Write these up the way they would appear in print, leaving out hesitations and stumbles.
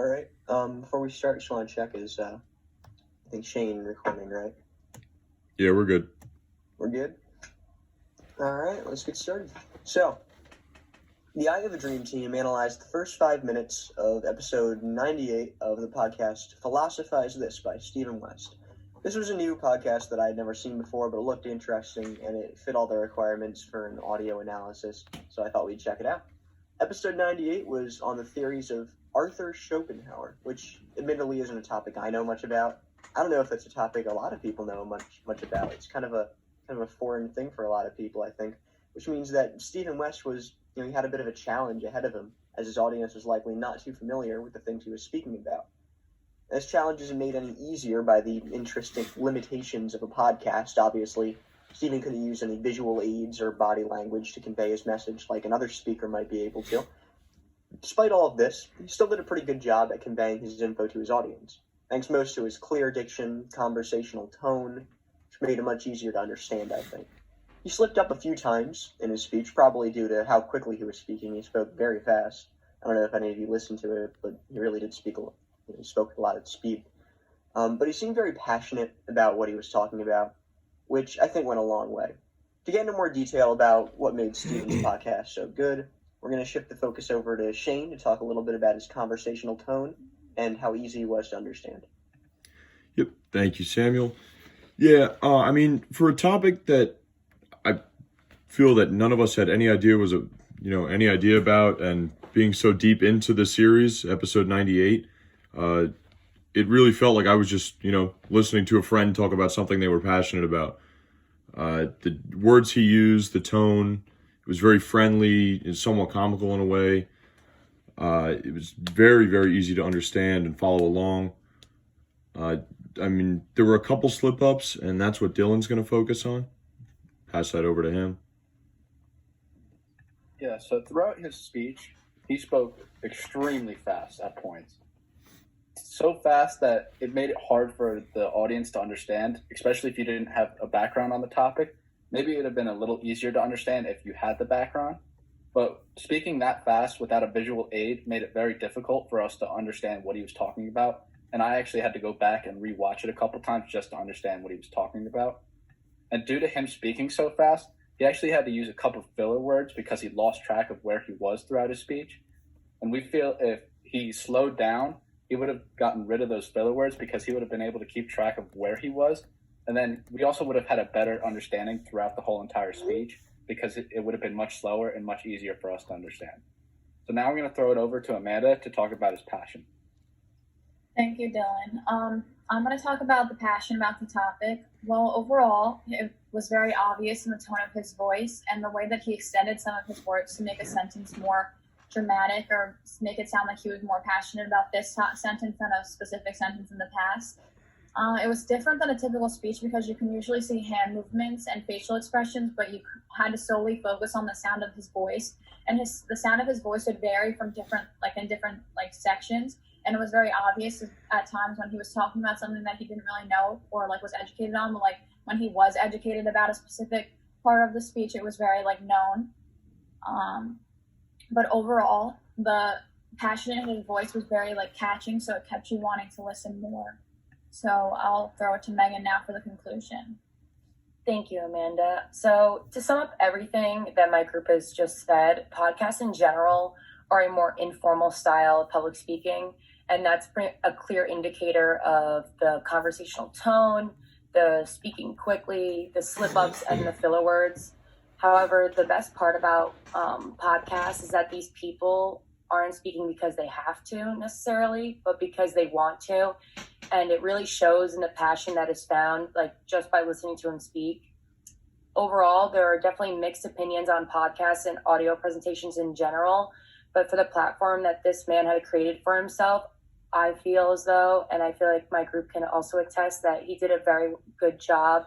All right. Before we start, just want to check I think Shane recording, right? Yeah, we're good. We're good? All right, let's get started. So, the Eye of a Dream team analyzed the first 5 minutes of episode 98 of the podcast Philosophize This by Stephen West. This was a new podcast that I had never seen before, but it looked interesting and it fit all the requirements for an audio analysis, so I thought we'd check it out. Episode 98 was on the theories of Arthur Schopenhauer, which admittedly isn't a topic I know much about. I don't know if it's a topic a lot of people know much about. It's kind of a foreign thing for a lot of people, I think, which means that Stephen West was, he had a bit of a challenge ahead of him, as his audience was likely not too familiar with the things he was speaking about. This challenge isn't made any easier by the interesting limitations of a podcast, obviously. Stephen couldn't use any visual aids or body language to convey his message like another speaker might be able to. Despite all of this, he still did a pretty good job at conveying his info to his audience, thanks most to his clear diction, conversational tone, which made it much easier to understand, I think. He slipped up a few times in his speech, probably due to how quickly he was speaking. He spoke very fast. I don't know if any of you listened to it, but he really did speak a lot. He spoke a lot at speed. But he seemed very passionate about what he was talking about, which I think went a long way. To get into more detail about what made Stephen's podcast so good, we're going to shift the focus over to Shane to talk a little bit about his conversational tone and how easy he was to understand. Yep. Thank you, Samuel. Yeah, for a topic that I feel that none of us had any idea about, and being so deep into the series, episode 98, it really felt like I was just, listening to a friend talk about something they were passionate about. The words he used, the tone, it was very friendly and somewhat comical in a way. It was very, very easy to understand and follow along. There were a couple slip-ups, and that's what Dylan's going to focus on. Pass that over to him. Yeah, so throughout his speech, he spoke extremely fast at points. So fast that it made it hard for the audience to understand, especially if you didn't have a background on the topic. Maybe it would have been a little easier to understand if you had the background. But speaking that fast without a visual aid made it very difficult for us to understand what he was talking about. And I actually had to go back and rewatch it a couple times just to understand what he was talking about. And due to him speaking so fast, he actually had to use a couple of filler words because he lost track of where he was throughout his speech. And we feel if he slowed down, he would have gotten rid of those filler words because he would have been able to keep track of where he was. And then we also would have had a better understanding throughout the whole entire speech because it would have been much slower and much easier for us to understand. So now I'm going to throw it over to Amanda to talk about his passion. Thank you, Dylan. I'm going to talk about the passion about the topic. Well, overall, it was very obvious in the tone of his voice and the way that he extended some of his words to make a sentence more dramatic or make it sound like he was more passionate about this sentence than a specific sentence in the past. It was different than a typical speech because you can usually see hand movements and facial expressions, but you had to solely focus on the sound of his voice. And the sound of his voice would vary from different sections. And it was very obvious at times when he was talking about something that he didn't really know or was educated on. But when he was educated about a specific part of the speech, it was very known. But overall, the passion in his voice was very catching, so it kept you wanting to listen more. So I'll throw it to Megan now for the conclusion. Thank you, Amanda. So to sum up everything that my group has just said, podcasts in general are a more informal style of public speaking, and that's a clear indicator of the conversational tone, the speaking quickly, the slip-ups, and the filler words. However, the best part about podcasts is that these people aren't speaking because they have to necessarily, but because they want to. And it really shows in the passion that is found, just by listening to him speak. Overall, there are definitely mixed opinions on podcasts and audio presentations in general. But for the platform that this man had created for himself, I feel as though, and I feel like my group can also attest, that he did a very good job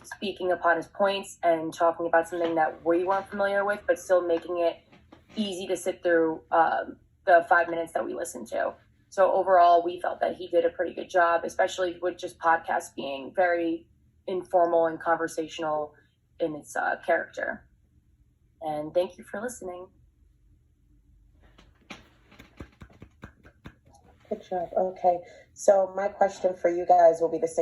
speaking upon his points and talking about something that we weren't familiar with, but still making it easy to sit through the 5 minutes that we listened to. So overall, we felt that he did a pretty good job, especially with just podcasts being very informal and conversational in its character. And thank you for listening. Good job. Okay. So my question for you guys will be the same.